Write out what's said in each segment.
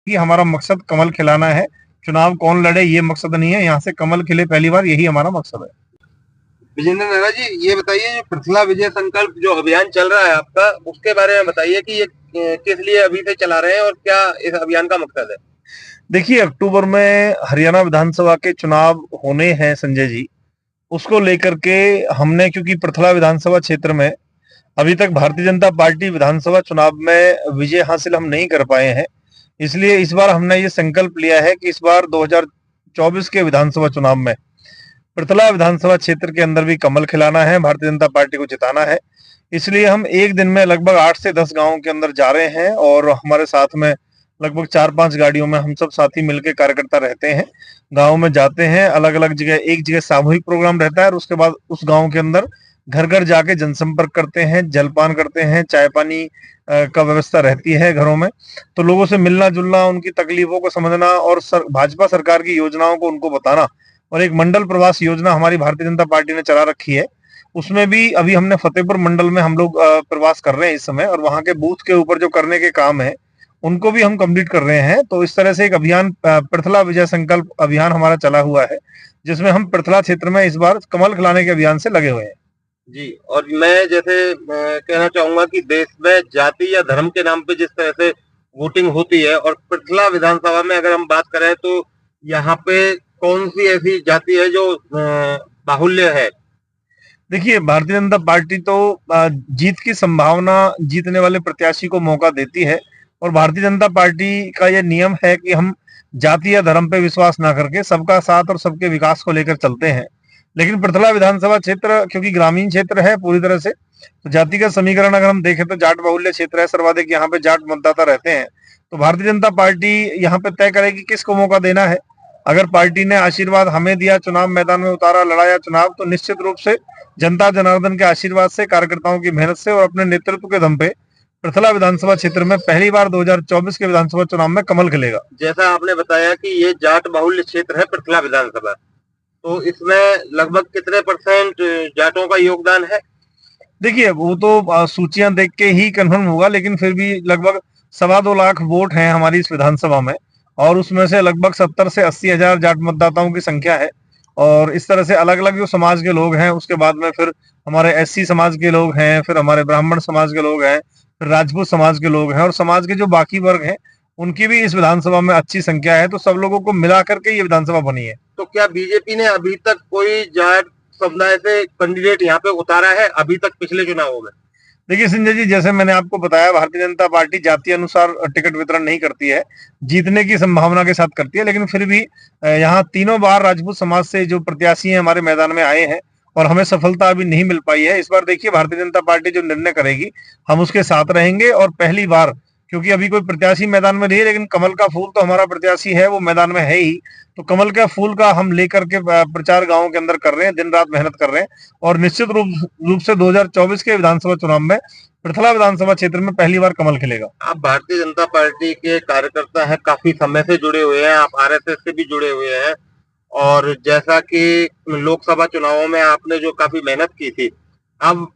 कि हमारा मकसद कमल खिलाना है। चुनाव कौन लड़े ये मकसद नहीं है, यहाँ से कमल खिले पहली बार, यही हमारा मकसद है। विजेंद्र नारा जी, ये बताइए, जो पृथला विजय संकल्प जो अभियान चल रहा है आपका, उसके बारे में बताइए कि ये किस लिए अभी से चला रहे हैं और क्या इस अभियान का मकसद है। देखिए, अक्टूबर में हरियाणा विधानसभा के चुनाव होने हैं संजय जी। उसको लेकर के हमने, क्योंकि पृथला विधानसभा क्षेत्र में अभी तक भारतीय जनता पार्टी विधानसभा चुनाव में विजय हासिल हम नहीं कर पाए हैं, इसलिए इस बार हमने ये संकल्प लिया है कि इस बार 2024 के विधानसभा चुनाव में पृथला विधानसभा क्षेत्र के अंदर भी कमल खिलाना है, भारतीय जनता पार्टी को जिताना है। इसलिए हम एक दिन में लगभग 8 से 10 गांवों के अंदर जा रहे हैं और हमारे साथ में लगभग 4-5 गाड़ियों में हम सब साथी मिलकर कार्यकर्ता रहते हैं। गांव में जाते हैं, अलग अलग जगह, एक जगह सामूहिक प्रोग्राम रहता है और उसके बाद उस गांव के अंदर घर घर जाके जनसंपर्क करते हैं, जलपान करते हैं, चाय पानी का व्यवस्था रहती है घरों में। तो लोगों से मिलना जुलना, उनकी तकलीफों को समझना और भाजपा सरकार की योजनाओं को उनको बताना। और एक मंडल प्रवास योजना हमारी भारतीय जनता पार्टी ने चला रखी है, उसमें भी अभी हमने फतेहपुर मंडल में हम लोग प्रवास कर रहे हैं इस समय, और वहां के बूथ के ऊपर जो करने के काम है उनको भी हम कंप्लीट कर रहे हैं। तो इस तरह से एक अभियान, पृथला विजय संकल्प अभियान हमारा चला हुआ है, जिसमें हम पृथला क्षेत्र में इस बार कमल खिलाने के अभियान से लगे हुए हैं। जी, और मैं जैसे कहना चाहूंगा कि देश में जाति या धर्म के नाम पे जिस तरह से वोटिंग होती है, और पृथला विधानसभा में अगर हम बात करें तो यहाँ पे कौन सी ऐसी जाति है जो बाहुल्य है। देखिए, भारतीय जनता पार्टी तो जीत की संभावना जीतने वाले प्रत्याशी को मौका देती है, और भारतीय जनता पार्टी का यह नियम है कि हम जाति या धर्म पे विश्वास ना करके सबका साथ और सबके विकास को लेकर चलते हैं। लेकिन पृथला विधानसभा क्षेत्र क्योंकि ग्रामीण क्षेत्र है पूरी तरह से, तो जाति का समीकरण अगर हम देखें तो जाट बाहुल्य क्षेत्र है, सर्वाधिक यहाँ पे जाट मतदाता रहते हैं। तो भारतीय जनता पार्टी यहाँ पे तय करेगी किसको मौका देना है। अगर पार्टी ने आशीर्वाद हमें दिया, चुनाव मैदान में उतारा, लड़ाया चुनाव, तो निश्चित रूप से जनता जनार्दन के आशीर्वाद से, कार्यकर्ताओं की मेहनत से और अपने नेतृत्व के दम पे पृथला विधानसभा क्षेत्र में पहली बार 2024 के विधानसभा चुनाव में कमल खिलेगा। जैसा आपने बताया कि ये जाट बाहुल्य क्षेत्र है पृथला विधानसभा, तो इसमें लगभग कितने परसेंट जाटों का योगदान है। देखिए, वो तो सूचियां देख के ही कन्फर्म होगा, लेकिन फिर भी लगभग 2.25 लाख वोट हैं हमारी इस विधानसभा में, और उसमें से लगभग 70 से 80 हजार जाट मतदाताओं की संख्या है। और इस तरह से अलग अलग जो समाज के लोग हैं, उसके बाद में फिर हमारे एससी समाज के लोग हैं, फिर हमारे ब्राह्मण समाज के लोग हैं, फिर राजपूत समाज के लोग हैं, और समाज के जो बाकी वर्ग हैं उनकी भी इस विधानसभा में अच्छी संख्या है। तो सब लोगों को मिला करके ये विधानसभा बनी है। तो क्या बीजेपी ने अभी तक कोई जाट समुदाय से कैंडिडेट यहाँ पे उतारा है अभी तक पिछले चुनावों में। देखिए संजय जी, जैसे मैंने आपको बताया, भारतीय जनता पार्टी जाति अनुसार टिकट वितरण नहीं करती है, जीतने की संभावना के साथ करती है। लेकिन फिर भी यहाँ तीनों बार राजपूत समाज से जो प्रत्याशी हैं हमारे मैदान में आए हैं, और हमें सफलता अभी नहीं मिल पाई है। इस बार देखिए, भारतीय जनता पार्टी जो निर्णय करेगी हम उसके साथ रहेंगे। और पहली बार, क्योंकि अभी कोई प्रत्याशी मैदान में नहीं है, लेकिन कमल का फूल तो हमारा प्रत्याशी है, वो मैदान में है ही। तो कमल का फूल का हम लेकर के प्रचार गांवों के अंदर कर रहे हैं, दिन रात मेहनत कर रहे हैं, और निश्चित रूप से 2024 के विधानसभा चुनाव में पृथला विधानसभा क्षेत्र में पहली बार कमल खिलेगा। आप भारतीय जनता पार्टी के कार्यकर्ता हैं, काफी समय से जुड़े हुए हैं, आप आरएसएस से भी जुड़े हुए हैं, और जैसा कि लोकसभा चुनावों में आपने जो काफी मेहनत की थी, अब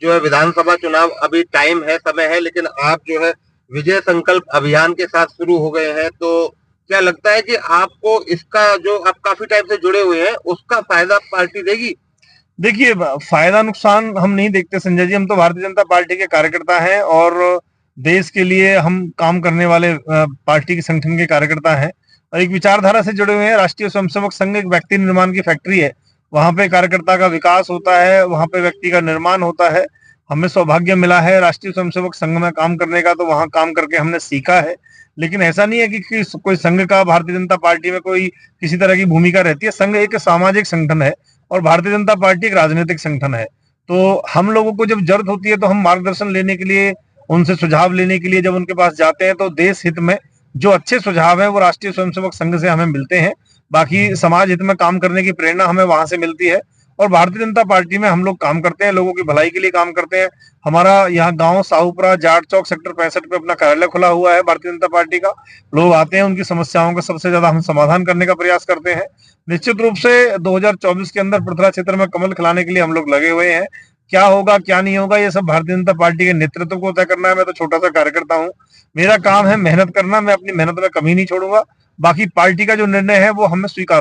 जो है विधानसभा चुनाव अभी टाइम है, समय है, लेकिन आप जो है विजय संकल्प अभियान के साथ शुरू हो गए हैं। तो क्या लगता है कि आपको इसका, जो आप काफी टाइम से जुड़े हुए हैं, उसका फायदा पार्टी देगी। देखिए, फायदा नुकसान हम नहीं देखते संजय जी, हम तो भारतीय जनता पार्टी के कार्यकर्ता हैं और देश के लिए हम काम करने वाले पार्टी के संगठन के कार्यकर्ता हैं, और एक विचारधारा से जुड़े हुए हैं। राष्ट्रीय स्वयंसेवक संघ एक व्यक्ति निर्माण की फैक्ट्री है, वहां पे कार्यकर्ता का विकास होता है, वहां पे व्यक्ति का निर्माण होता है। हमें सौभाग्य मिला है राष्ट्रीय स्वयंसेवक संघ में काम करने का, तो वहां काम करके हमने सीखा है। लेकिन ऐसा नहीं है कि कोई संघ का भारतीय जनता पार्टी में कोई किसी तरह की भूमिका रहती है। संघ एक सामाजिक संगठन है और भारतीय जनता पार्टी एक राजनीतिक संगठन है। तो हम लोगों को जब जरूरत होती है तो हम मार्गदर्शन लेने के लिए, उनसे सुझाव लेने के लिए जब उनके पास जाते हैं, तो देश हित में जो अच्छे सुझाव है वो राष्ट्रीय स्वयंसेवक संघ से हमें मिलते हैं। बाकी समाज हित में काम करने की प्रेरणा हमें वहां से मिलती है। और भारतीय जनता पार्टी में हम लोग काम करते हैं, लोगों की भलाई के लिए काम करते हैं। हमारा यहाँ गांव साहूपुरा जाट चौक सेक्टर 65 पे अपना कार्यालय खुला हुआ है भारतीय जनता पार्टी का। लोग आते हैं, उनकी समस्याओं का सबसे ज्यादा हम समाधान करने का प्रयास करते हैं। निश्चित रूप से 2024 के अंदर पृथला क्षेत्र में कमल खिलाने के लिए हम लोग लगे हुए हैं। क्या होगा क्या नहीं होगा ये सब भारतीय जनता पार्टी के नेतृत्व को तय करना है। मैं तो छोटा सा कार्यकर्ता हूँ, मेरा काम है मेहनत करना, मैं अपनी मेहनत में कमी नहीं छोड़ूंगा। बाकी पार्टी का जो निर्णय है वो हमें स्वीकार